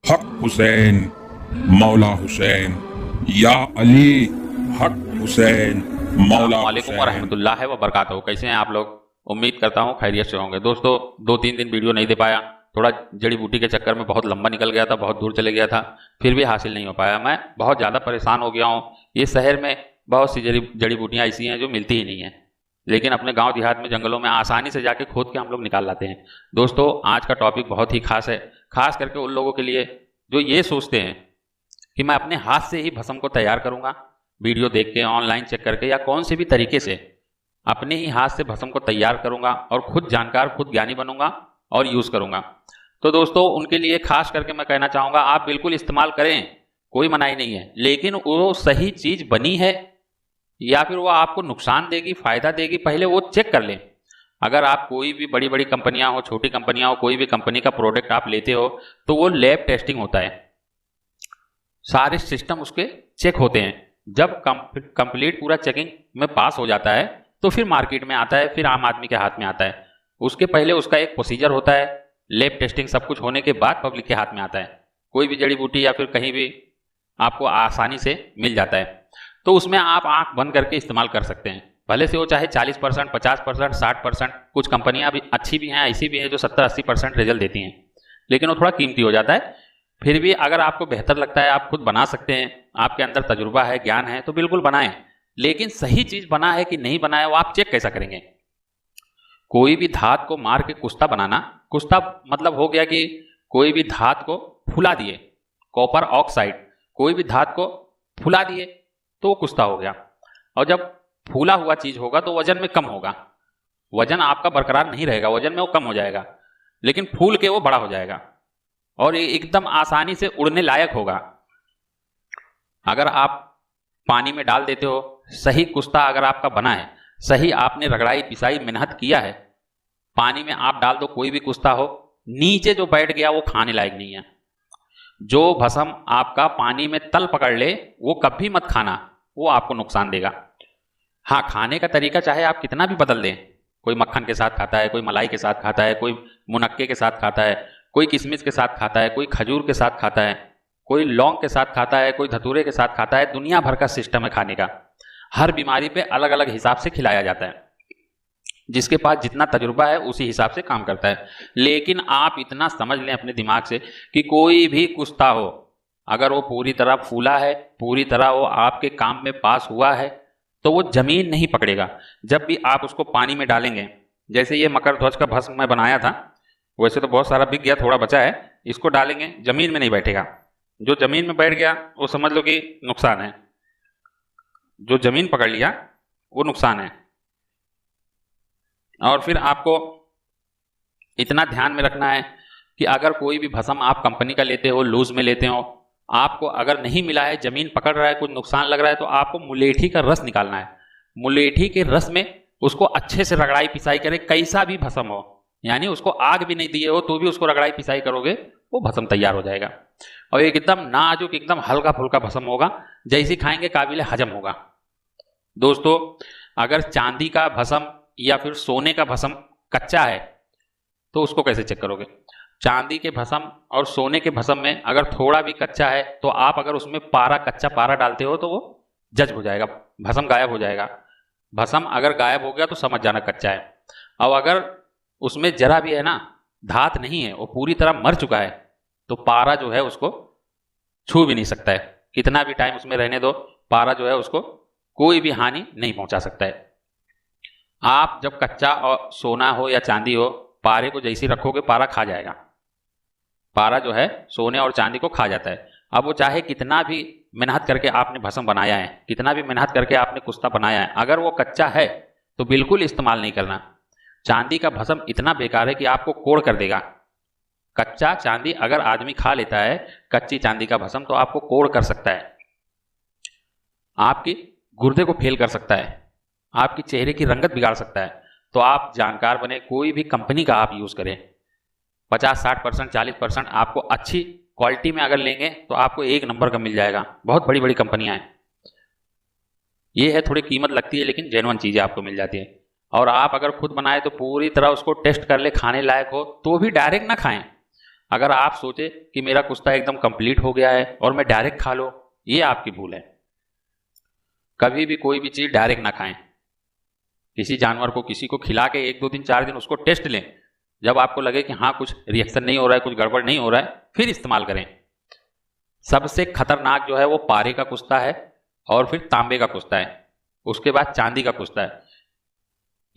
हक हुसैन, मौला हुसैन, या अली, हक हुसैन, मौला वालेकुम हुसैन। वरहमतुल्लाहि वबरकातुहू। कैसे हैं आप लोग? उम्मीद करता हूँ खैरियत से होंगे। दोस्तों 2-3 दिन वीडियो नहीं दे पाया, थोड़ा जड़ी बूटी के चक्कर में बहुत लंबा निकल गया था, बहुत दूर चले गया था, फिर भी हासिल नहीं हो पाया। मैं बहुत ज़्यादा परेशान हो गया हूँ। ये शहर में बहुत सी जड़ी बूटियाँ ऐसी हैं जो मिलती ही नहीं हैं, लेकिन अपने गांव देहात में जंगलों में आसानी से जाके खोद के हम लोग निकाल लाते हैं। दोस्तों आज का टॉपिक बहुत ही खास है, खास करके उन लोगों के लिए जो ये सोचते हैं कि मैं अपने हाथ से ही भस्म को तैयार करूंगा, वीडियो देख के, ऑनलाइन चेक करके, या कौन से भी तरीके से अपने ही हाथ से भस्म को तैयार करूंगा और खुद जानकार, खुद ज्ञानी बनूंगा और यूज करूंगा। तो दोस्तों उनके लिए खास करके मैं कहना चाहूंगा, आप बिल्कुल इस्तेमाल करें, कोई मनाही नहीं है, लेकिन वो सही चीज बनी है या फिर वो आपको नुकसान देगी, फायदा देगी, पहले वो चेक कर लें। अगर आप कोई भी बड़ी बड़ी कंपनियां हो, छोटी कंपनियां हो, कोई भी कंपनी का प्रोडक्ट आप लेते हो तो वो लैब टेस्टिंग होता है, सारे सिस्टम उसके चेक होते हैं। जब कंप्लीट पूरा चेकिंग में पास हो जाता है तो फिर मार्केट में आता है, फिर आम आदमी के हाथ में आता है। उसके पहले उसका एक प्रोसीजर होता है, लैब टेस्टिंग सब कुछ होने के बाद पब्लिक के हाथ में आता है। कोई भी जड़ी बूटी या फिर कहीं भी आपको आसानी से मिल जाता है, तो उसमें आप आंख बंद करके इस्तेमाल कर सकते हैं। भले से वो चाहे 40%, 50%, 60%, कुछ कंपनियां भी अच्छी भी हैं, ऐसी भी हैं जो 70-80% रिजल्ट देती हैं, लेकिन वो थोड़ा कीमती हो जाता है। फिर भी अगर आपको बेहतर लगता है, आप खुद बना सकते हैं, आपके अंदर तजुर्बा है, ज्ञान है, तो बिल्कुल बनाएं। लेकिन सही चीज बना है कि नहीं बना है वो आप चेक कैसा करेंगे? कोई भी धात को मार के कुश्ता बनाना, कुश्ता मतलब हो गया कि कोई भी धात को फुला दिए, कॉपर ऑक्साइड, कोई भी धात को फुला दिए तो वो कुश्ता हो गया। और जब फूला हुआ चीज होगा तो वजन में कम होगा, वजन आपका बरकरार नहीं रहेगा, वजन में वो कम हो जाएगा, लेकिन फूल के वो बड़ा हो जाएगा और ये एकदम आसानी से उड़ने लायक होगा। अगर आप पानी में डाल देते हो, सही कुश्ता अगर आपका बना है, सही आपने रगड़ाई पिसाई मेहनत किया है, पानी में आप डाल दो कोई भी कुश्ता हो, नीचे जो बैठ गया वो खाने लायक नहीं है। जो भस्म आपका पानी में तल पकड़ ले वो कभी मत खाना, वो आपको नुकसान देगा। हाँ, खाने का तरीका चाहे आप कितना भी बदल दें, कोई मक्खन के साथ खाता है, कोई मलाई के साथ खाता है, कोई मुनक्के के साथ खाता है, कोई किशमिश के साथ खाता है, कोई खजूर के साथ खाता है, कोई लौंग के साथ खाता है, कोई धतूरे के साथ खाता है, दुनिया भर का सिस्टम है खाने का। हर बीमारी पे अलग अलग हिसाब से खिलाया जाता है, जिसके पास जितना तजुर्बा है उसी हिसाब से काम करता है। लेकिन आप इतना समझ लें अपने दिमाग से कि कोई भी कुश्ता हो, अगर वो पूरी तरह फूला है, पूरी तरह वो आपके काम में पास हुआ है, तो वो जमीन नहीं पकड़ेगा। जब भी आप उसको पानी में डालेंगे, जैसे ये मकर ध्वज का भस्म मैं बनाया था, वैसे तो बहुत सारा बिक गया, थोड़ा बचा है, इसको डालेंगे, जमीन में नहीं बैठेगा। जो जमीन में बैठ गया वो समझ लो कि नुकसान है, जो जमीन पकड़ लिया वो नुकसान है। और फिर आपको इतना ध्यान में रखना है कि अगर कोई भी भस्म आप कंपनी का लेते हो, लूज में लेते हो, आपको अगर नहीं मिला है, जमीन पकड़ रहा है, कुछ नुकसान लग रहा है, तो आपको मुलेठी का रस निकालना है। मुलेठी के रस में उसको अच्छे से रगड़ाई पिसाई करें, कैसा भी भस्म हो, यानी उसको आग भी नहीं दिए हो तो भी उसको रगड़ाई पिसाई करोगे, वो भस्म तैयार हो जाएगा। और एकदम नाजुक, एकदम हल्का फुल्का भस्म होगा, जैसे खाएंगे काबिल हजम होगा। दोस्तों अगर चांदी का भस्म या फिर सोने का भस्म कच्चा है तो उसको कैसे चेक करोगे? चांदी के भस्म और सोने के भस्म में अगर थोड़ा भी कच्चा है तो आप अगर उसमें पारा, कच्चा पारा डालते हो तो वो जज्ब हो जाएगा, भस्म गायब हो जाएगा। भस्म अगर गायब हो गया तो समझ जाना कच्चा है। और अगर उसमें जरा भी है ना, धात नहीं है, वो पूरी तरह मर चुका है, तो पारा जो है उसको छू भी नहीं सकता है। कितना भी टाइम उसमें रहने दो, पारा जो है उसको कोई भी हानि नहीं पहुंचा सकता है। आप जब कच्चा और सोना हो या चांदी हो, पारे को जैसे रखोगे पारा खा जाएगा, पारा जो है सोने और चांदी को खा जाता है। अब वो चाहे कितना भी मेहनत करके आपने भस्म बनाया है, कितना भी मेहनत करके आपने कुश्ता बनाया है, अगर वो कच्चा है तो बिल्कुल इस्तेमाल नहीं करना। चांदी का भस्म इतना बेकार है कि आपको कोड़ कर देगा। कच्चा चांदी अगर आदमी खा लेता है, कच्ची चांदी का भस्म, तो आपको कोड़ कर सकता है, आपकी गुर्दे को फेल कर सकता है, आपकी चेहरे की रंगत बिगाड़ सकता है। तो आप जानकार बने, कोई भी कंपनी का आप यूज करें, 50-60%, 40% आपको अच्छी क्वालिटी में अगर लेंगे तो आपको एक नंबर का मिल जाएगा। बहुत बड़ी बड़ी कंपनियां हैं, ये है थोड़ी कीमत लगती है लेकिन जेन्युइन चीजें आपको मिल जाती है। और आप अगर खुद बनाए तो पूरी तरह उसको टेस्ट कर ले, खाने लायक हो तो भी डायरेक्ट ना खाएं। अगर आप सोचे कि मेरा कुश्ता एकदम कंप्लीट हो गया है और मैं डायरेक्ट खा लो, ये आपकी भूल है। कभी भी कोई भी चीज़ डायरेक्ट ना खाएं। किसी जानवर को, किसी को खिला के 1 2 दिन 4 दिन उसको टेस्ट लें। जब आपको लगे कि हाँ कुछ रिएक्शन नहीं हो रहा है, कुछ गड़बड़ नहीं हो रहा है, फिर इस्तेमाल करें। सबसे खतरनाक जो है वो पारे का कुश्ता है और फिर तांबे का कुश्ता है, उसके बाद चांदी का कुश्ता है।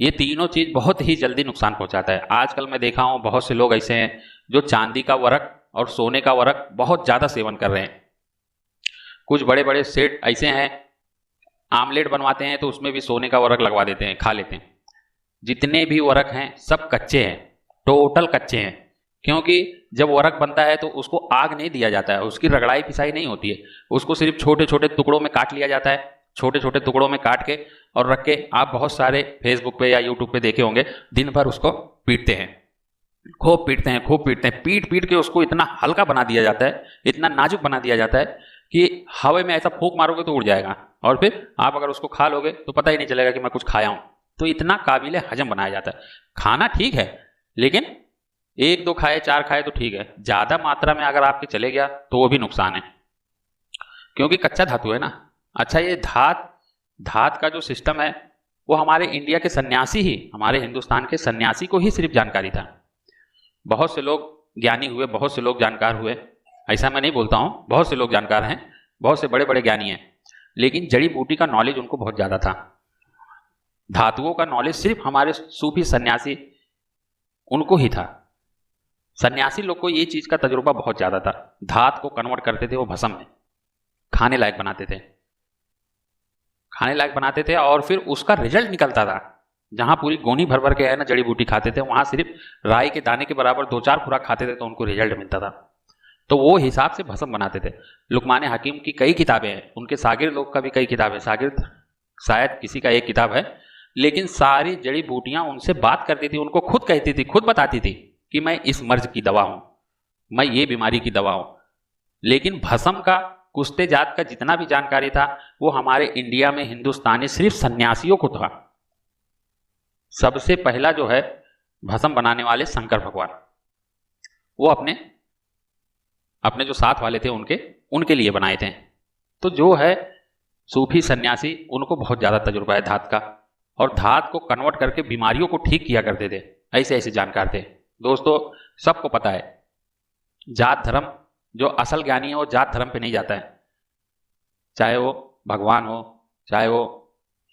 ये तीनों चीज बहुत ही जल्दी नुकसान पहुंचाता है। आजकल मैं देखा हूं बहुत से लोग ऐसे हैं जो चांदी का वरक और सोने का वरक बहुत ज्यादा सेवन कर रहे हैं। कुछ बड़े बड़े सेठ ऐसे हैं, आमलेट बनवाते हैं तो उसमें भी सोने का वरक लगवा देते हैं, खा लेते हैं। जितने भी वरक हैं सब कच्चे हैं, टोटल कच्चे हैं। क्योंकि जब वरक बनता है तो उसको आग नहीं दिया जाता है, उसकी रगड़ाई पिसाई नहीं होती है, उसको सिर्फ छोटे छोटे टुकड़ों में काट लिया जाता है। छोटे छोटे टुकड़ों में काट के और रख के, आप बहुत सारे फेसबुक पे या यूट्यूब पे देखे होंगे, दिन भर उसको पीटते हैं, खूब पीटते हैं, खूब पीटते हैं। पीट पीट के उसको इतना हल्का बना दिया जाता है, इतना नाजुक बना दिया जाता है कि हवा में ऐसा फूंक मारोगे तो उड़ जाएगा, और फिर आप अगर उसको खा लोगे तो पता ही नहीं चलेगा कि मैं कुछ खाया हूं। तो इतना काबिल हजम बनाया जाता है। खाना ठीक है, लेकिन 1 2 खाए 4 खाए तो ठीक है, ज्यादा मात्रा में अगर आपके चले गया तो वो भी नुकसान है, क्योंकि कच्चा धातु है ना। अच्छा, ये धात का जो सिस्टम है वो हमारे इंडिया के सन्यासी ही, हमारे हिंदुस्तान के सन्यासी को ही सिर्फ जानकारी था। बहुत से लोग ज्ञानी हुए, बहुत से लोग जानकार हुए, ऐसा मैं नहीं बोलता हूं, बहुत से लोग जानकार हैं, बहुत से बड़े बड़े ज्ञानी हैं, लेकिन जड़ी बूटी का नॉलेज उनको बहुत ज्यादा था। धातुओं का नॉलेज सिर्फ हमारे सूफी सन्यासी, उनको ही था। सन्यासी लोग को ये चीज का तजुर्बा बहुत ज्यादा था। धात को कन्वर्ट करते थे वो भस्म में, खाने लायक बनाते थे, खाने लायक बनाते थे, और फिर उसका रिजल्ट निकलता था। जहां पूरी गोनी भर भर के है ना जड़ी बूटी खाते थे, वहां सिर्फ राई के दाने के बराबर 2 4 खुराक खाते थे तो उनको रिजल्ट मिलता था। तो वो हिसाब से भस्म बनाते थे। लुकमान हकीम की कई किताबें हैं, उनके सागिर लोग का भी कई किताबें, सागिर शायद किसी का एक किताब है, लेकिन सारी जड़ी बूटियां उनसे बात करती थी, उनको खुद कहती थी, खुद बताती थी कि मैं इस मर्ज की दवा हूं, मैं ये बीमारी की दवा हूं। लेकिन भस्म का, कुश्ते जात का जितना भी जानकारी था वो हमारे इंडिया में, हिंदुस्तानी सिर्फ सन्यासियों को था। सबसे पहला जो है भस्म बनाने वाले शंकर भगवान, वो अपने जो साथ वाले थे उनके लिए बनाए थे। तो जो है सूफी सन्यासी, उनको बहुत ज्यादा तजुर्बा है धात का, और धात को कन्वर्ट करके बीमारियों को ठीक किया करते थे। ऐसे ऐसे जानकार थे। दोस्तों, सबको पता है जात धर्म, जो असल ज्ञानी है वो जात धर्म पे नहीं जाता है। चाहे वो भगवान हो, चाहे वो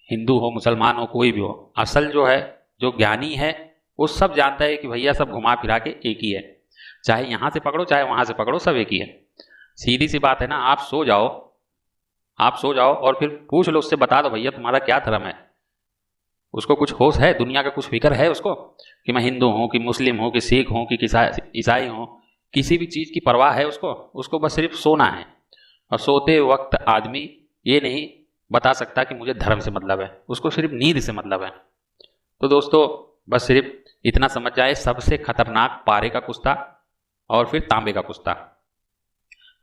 हिंदू हो, मुसलमान हो, कोई भी हो, असल जो है, जो ज्ञानी है, वो सब जानता है कि भैया सब घुमा फिरा के एक ही है। चाहे यहां से पकड़ो चाहे वहां से पकड़ो, सब एक ही है। सीधी सी बात है ना। आप सो जाओ और फिर पूछ लो उससे, बता दो भैया तुम्हारा क्या धर्म है। उसको कुछ होश है, दुनिया का कुछ फिक्र है उसको, कि मैं हिंदू हूं कि मुस्लिम हूं कि सिख हूं कि ईसाई हूं, किसी भी चीज की परवाह है उसको बस सिर्फ सोना है। और सोते वक्त आदमी ये नहीं बता सकता कि मुझे धर्म से मतलब है, उसको सिर्फ नींद से मतलब है। तो दोस्तों, बस सिर्फ इतना समझ जाए, सबसे खतरनाक पारे का कुश्ता और फिर तांबे का कुश्ता।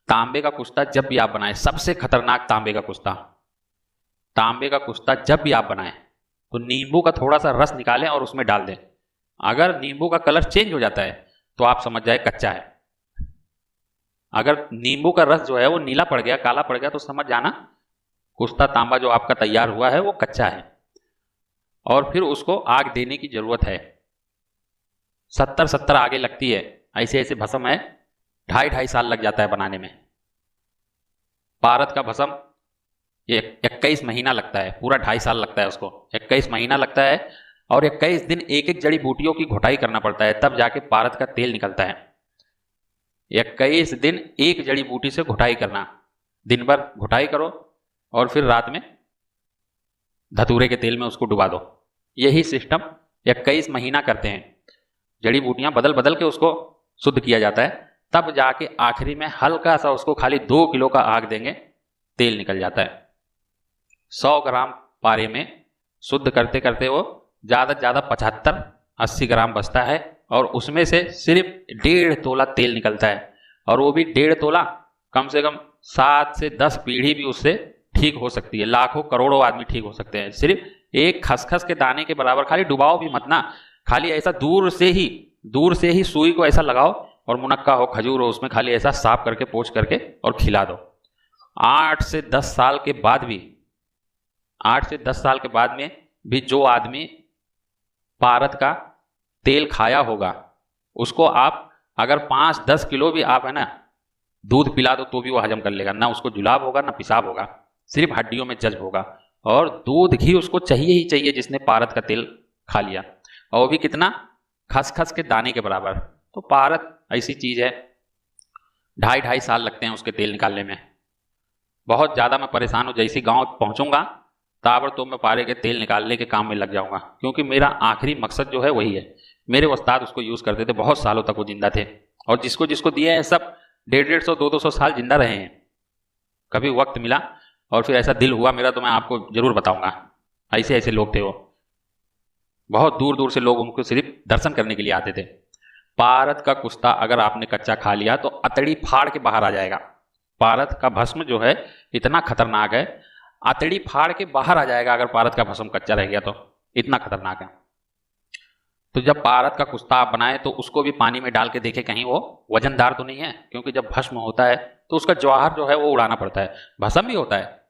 तांबे का कुश्ता जब भी आप बनाएं, सबसे खतरनाक तांबे का कुश्ता। तांबे का कुश्ता जब भी आप बनाएं तो नींबू का थोड़ा सा रस निकालें और उसमें डाल दें। अगर नींबू का कलर चेंज हो जाता है तो आप समझ जाए कच्चा है। अगर नींबू का रस जो है वो नीला पड़ गया, काला पड़ गया, तो समझ जाना कुश्ता तांबा जो आपका तैयार हुआ है वो कच्चा है। और फिर उसको आग देने की जरूरत है। 70 आगे लगती है। ऐसे ऐसे भस्म है, 2.5 साल लग जाता है बनाने में। पारद का भस्म ये 21 महीना लगता है, पूरा 2.5 साल लगता है उसको, 21 महीना लगता है। और 21 दिन एक एक जड़ी बूटियों की घुटाई करना पड़ता है, तब जाके पारद का तेल निकलता है। 21 दिन एक जड़ी बूटी से घुटाई करना, दिन भर घुटाई करो और फिर रात में धतूरे के तेल में उसको डुबा दो। यही सिस्टम 21 महीना करते हैं। जड़ी बूटियां बदल बदल के उसको शुद्ध किया जाता है, तब जाके आखिरी में हल्का सा उसको खाली 2 किलो का आग देंगे, तेल निकल जाता है। 100 ग्राम पारे में शुद्ध करते करते वो ज्यादा से ज्यादा 75-80 ग्राम बचता है, और उसमें से सिर्फ 1.5 तोला तेल निकलता है। और वो भी 1.5 तोला, कम से कम 7 से 10 पीढ़ी भी उससे ठीक हो सकती है, लाखों करोड़ों आदमी ठीक हो सकते हैं। सिर्फ एक खसखस के दाने के बराबर, खाली डुबाओ भी मत ना, खाली ऐसा दूर से ही सुई को ऐसा लगाओ और मुनक्का हो, खजूर हो, उसमें खाली ऐसा साफ करके पोंछ करके और खिला दो। 8 से 10 साल के बाद भी 8 से 10 साल के बाद में भी जो आदमी पारद का तेल खाया होगा उसको आप अगर 5-10 किलो भी आप है ना दूध पिला दो तो भी वो हजम कर लेगा। ना उसको जुलाब होगा ना पेशाब होगा, सिर्फ हड्डियों में जज्ब होगा। और दूध घी उसको चाहिए ही चाहिए जिसने पारद का तेल खा लिया, और वो भी कितना, खसखस के दाने के बराबर। तो पारद ऐसी चीज है, 2.5 साल लगते हैं उसके तेल निकालने में। बहुत ज़्यादा मैं परेशान हूँ, जैसे गांव पहुंचूंगा ताबड़तोड़ मैं पारे के तेल निकालने के काम में लग जाऊंगा, क्योंकि मेरा आखिरी मकसद जो है वही है। मेरे उस्ताद उसको यूज़ करते थे, बहुत सालों तक वो जिंदा थे, और जिसको जिसको दिए हैं सब 150, 200 साल जिंदा रहे हैं। कभी वक्त मिला और फिर ऐसा दिल हुआ मेरा तो मैं आपको जरूर बताऊंगा। ऐसे ऐसे लोग थे वो, बहुत दूर दूर से लोग उनको सिर्फ दर्शन करने के लिए आते थे। पारद का कुश्ता अगर आपने कच्चा खा लिया तो अतड़ी फाड़ के बाहर आ जाएगा। पारद का भस्म जो है इतना खतरनाक है, अतड़ी फाड़ के बाहर आ जाएगा अगर पारद का भस्म कच्चा रह गया तो, इतना खतरनाक है। तो जब पारद का कुश्ता आप बनाए तो उसको भी पानी में डाल के देखे कहीं वो वजनदार तो नहीं है, क्योंकि जब भस्म होता है तो उसका जवाहर जो है वो उड़ाना पड़ता है। भस्म भी होता है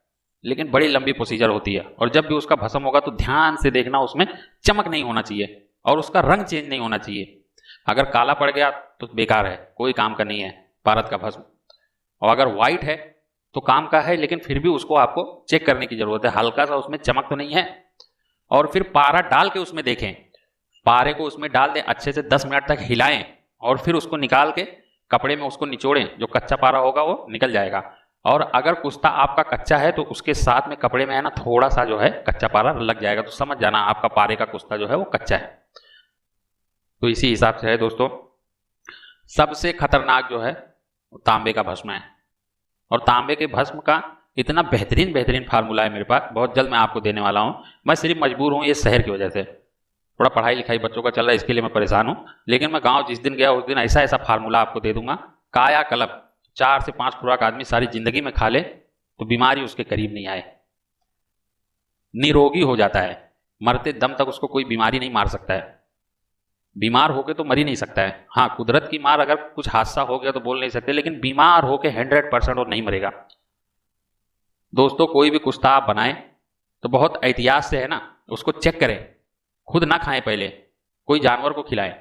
लेकिन बड़ी लंबी प्रोसीजर होती है, और जब भी उसका भस्म होगा तो ध्यान से देखना, उसमें चमक नहीं होना चाहिए और उसका रंग चेंज नहीं होना चाहिए। अगर काला पड़ गया तो बेकार है, कोई काम का नहीं है पारद का भस्म। और अगर वाइट है तो काम का है, लेकिन फिर भी उसको आपको चेक करने की जरूरत है, हल्का सा उसमें चमक तो नहीं है। और फिर पारा डाल के उसमें देखें, पारे को उसमें डाल दें, अच्छे से 10 मिनट तक हिलाएं और फिर उसको निकाल के कपड़े में उसको निचोड़ें, जो कच्चा पारा होगा वो निकल जाएगा। और अगर कुश्ता आपका कच्चा है तो उसके साथ में कपड़े में है ना थोड़ा सा जो है कच्चा पारा लग जाएगा, तो समझ जाना आपका पारे का कुश्ता जो है वो कच्चा है। तो इसी हिसाब से है दोस्तों, सबसे खतरनाक जो है तांबे का भस्म है। और तांबे के भस्म का इतना बेहतरीन फार्मूला है मेरे पास, बहुत जल्द मैं आपको देने वाला हूं। मैं सिर्फ मजबूर हूं ये शहर की वजह से, थोड़ा पढ़ाई लिखाई बच्चों का चल रहा है, इसके लिए मैं परेशान हूं। लेकिन मैं गांव जिस दिन गया उस दिन ऐसा ऐसा फार्मूला आपको दे दूंगा, कायाकल्प 4 से 5 खुराक आदमी सारी जिंदगी में खा ले तो बीमारी उसके करीब नहीं आए, निरोगी हो जाता है, मरते दम तक उसको कोई बीमारी नहीं मार सकता है। बीमार होके तो मर ही नहीं सकता है, हाँ कुदरत की मार, अगर कुछ हादसा हो गया तो बोल नहीं सकते, लेकिन बीमार होके 100% वो नहीं मरेगा। दोस्तों कोई भी कुश्ता आप बनाएं तो बहुत एहतियात से है ना उसको चेक करें, खुद ना खाएं, पहले कोई जानवर को खिलाएं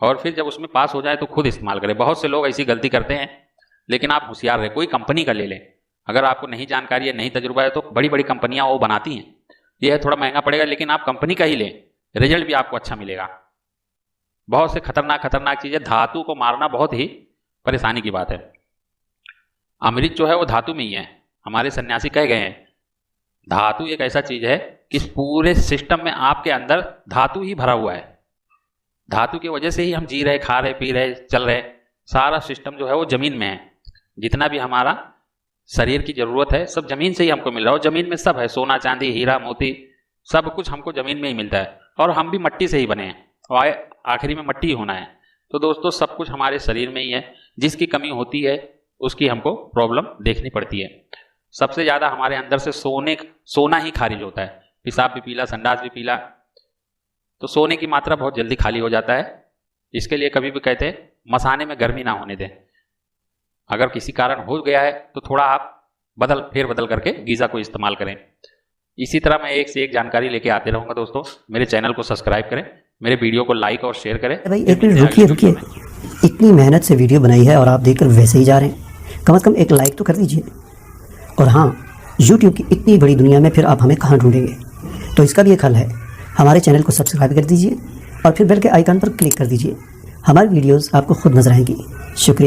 और फिर जब उसमें पास हो जाए तो खुद इस्तेमाल करें। बहुत से लोग ऐसी गलती करते हैं, लेकिन आप होशियार रहे, कोई कंपनी का ले लें। अगर आपको नहीं जानकारी है, नहीं तजुर्बा है, तो बड़ी बड़ी कंपनियां वो बनाती हैं, यह थोड़ा महंगा पड़ेगा, लेकिन आप कंपनी का ही लें, रिजल्ट भी आपको अच्छा मिलेगा। बहुत से खतरनाक चीजें, धातु को मारना बहुत ही परेशानी की बात है। अमृत जो है वो धातु में ही है, हमारे सन्यासी कह गए हैं धातु एक ऐसा चीज है कि इस पूरे सिस्टम में आपके अंदर धातु ही भरा हुआ है। धातु की वजह से ही हम जी रहे, खा रहे, पी रहे, चल रहे। सारा सिस्टम जो है वो जमीन में है, जितना भी हमारा शरीर की जरूरत है सब जमीन से ही हमको मिल रहा है। और जमीन में सब है, सोना चांदी हीरा मोती सब कुछ हमको जमीन में ही मिलता है, और हम भी मिट्टी से ही बने हैं और आखिरी में मिट्टी ही होना है। तो दोस्तों सब कुछ हमारे शरीर में ही है, जिसकी कमी होती है उसकी हमको प्रॉब्लम देखनी पड़ती है। सबसे ज्यादा हमारे अंदर से सोना ही खारिज होता है, पेशाब भी पीला, संडास भी पीला, तो सोने की मात्रा बहुत जल्दी खाली हो जाता है। इसके लिए कभी भी कहते हैं मसाने में गर्मी ना होने दें। अगर किसी कारण हो गया है तो थोड़ा आप फेर बदल करके गीजा को इस्तेमाल करें। इसी तरह मैं एक से एक जानकारी लेके आते रहूंगा। दोस्तों मेरे चैनल को सब्सक्राइब करें, मेरे वीडियो को लाइक और शेयर करें। भाई एक मिनट रुकिए, इतनी मेहनत से वीडियो बनाई है और आप देखकर वैसे ही जा रहे हैं, कम से कम एक लाइक तो कर दीजिए। और हाँ, YouTube की इतनी बड़ी दुनिया में फिर आप हमें कहाँ ढूंढेंगे, तो इसका भी एक हल है, हमारे चैनल को सब्सक्राइब कर दीजिए और फिर बेल के आइकन पर क्लिक कर दीजिए। हमारी वीडियोस आपको खुद नजर आएंगी। शुक्रिया।